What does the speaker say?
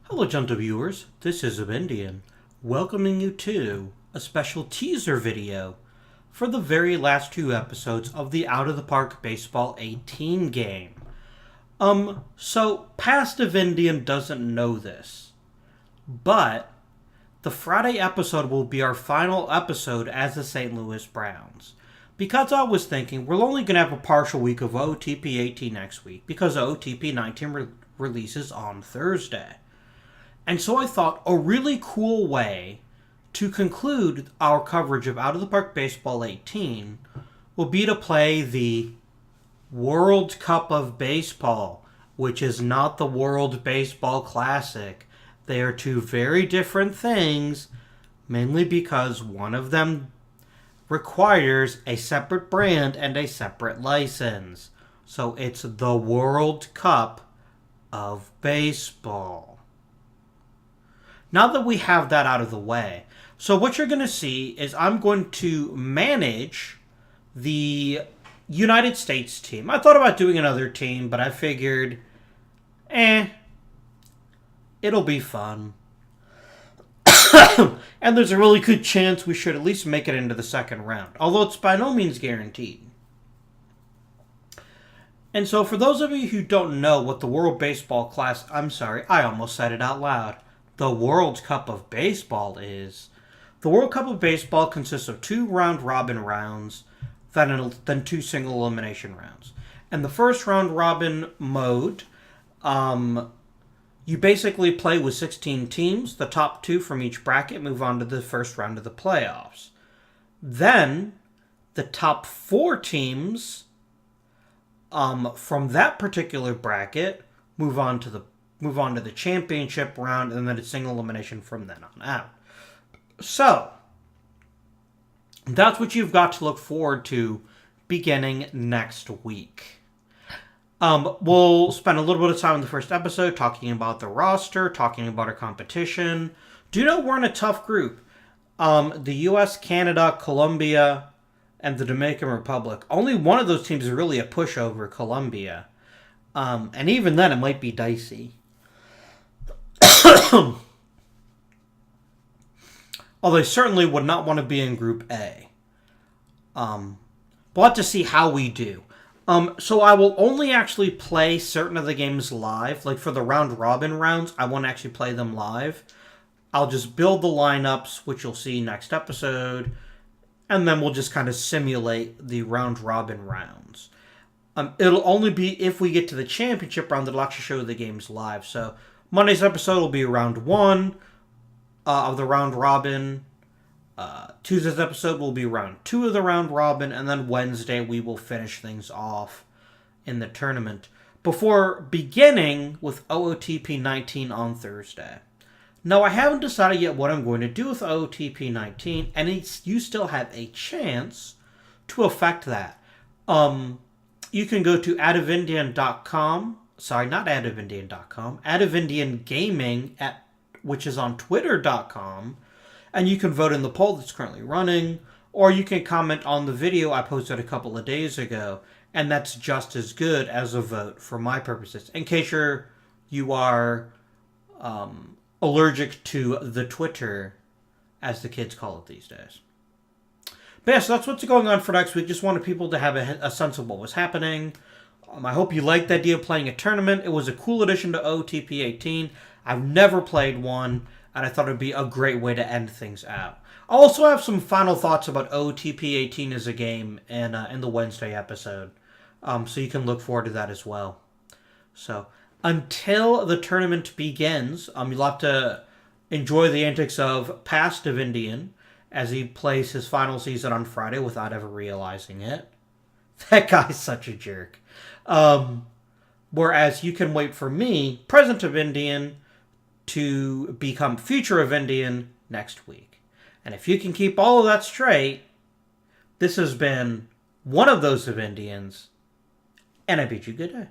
Hello, gentle viewers. This is Indian, welcoming you to a special teaser video for the very last two episodes of the Out of the Park Baseball 18 game. So Past of Indian doesn't know this, but the Friday episode will be our final episode as the St. Louis Browns. Because I was thinking we're only going to have a partial week of OOTP 18 next week because OOTP 19 releases on Thursday. And so I thought a really cool way to conclude our coverage of Out of the Park Baseball 18 will be to play the World Cup of Baseball, which is not the World Baseball Classic. They are two very different things, mainly because one of them requires a separate brand and a separate license. So it's the World Cup of Baseball. Now that we have that out of the way, so what you're going to see is I'm going to manage the United States team. I thought about doing another team, but I figured, it'll be fun. And there's a really good chance we should at least make it into the second round, although it's by no means guaranteed. And so for those of you who don't know what the World Baseball Class, I'm sorry, I almost said it out loud. The World Cup of Baseball is. The World Cup of Baseball consists of 2 round-robin rounds, then 2 single elimination rounds. And the first round-robin mode, you basically play with 16 teams. The top 2 from each bracket move on to the first round of the playoffs. Then, the top 4 teams from that particular bracket move on to the championship round, and then a single elimination from then on out. So, that's what you've got to look forward to beginning next week. We'll spend a little bit of time in the first episode talking about the roster, talking about our competition. Do you know we're in a tough group? The U.S., Canada, Colombia, and the Dominican Republic. Only one of those teams is really a pushover, Colombia. And even then, it might be dicey. Although I certainly would not want to be in Group A. We'll have to see how we do. So I will only actually play certain of the games live. Like for the round-robin rounds, I won't actually play them live. I'll just build the lineups, which you'll see next episode. And then we'll just kind of simulate the round-robin rounds. It'll only be if we get to the championship round that I'll actually show the games live. So Monday's episode will be round 1 of the round robin. Tuesday's episode will be round 2 of the round robin. And then Wednesday we will finish things off in the tournament before beginning with OOTP 19 on Thursday. Now, I haven't decided yet what I'm going to do with OOTP 19, and you still have a chance to affect that. You can go to atofindian.com. Sorry, not atofindian.com. Atofindiangaming, which is on twitter.com. And you can vote in the poll that's currently running. Or you can comment on the video I posted a couple of days ago. And that's just as good as a vote for my purposes. In case you are allergic to the Twitter, as the kids call it these days. But yeah, so that's what's going on for next week. Just wanted people to have a sense of what was happening. I hope you liked the idea of playing a tournament. It was a cool addition to OOTP 18. I've never played one, and I thought it would be a great way to end things out. I also have some final thoughts about OOTP 18 as a game in the Wednesday episode. So you can look forward to that as well. So, until the tournament begins, you'll have to enjoy the antics of Past of Indian as he plays his final season on Friday without ever realizing it. That guy's such a jerk. Whereas you can wait for me, Present of Indian, to become Future of Indian next week. And if you can keep all of that straight, this has been one of those of Indians, and I bid you good day.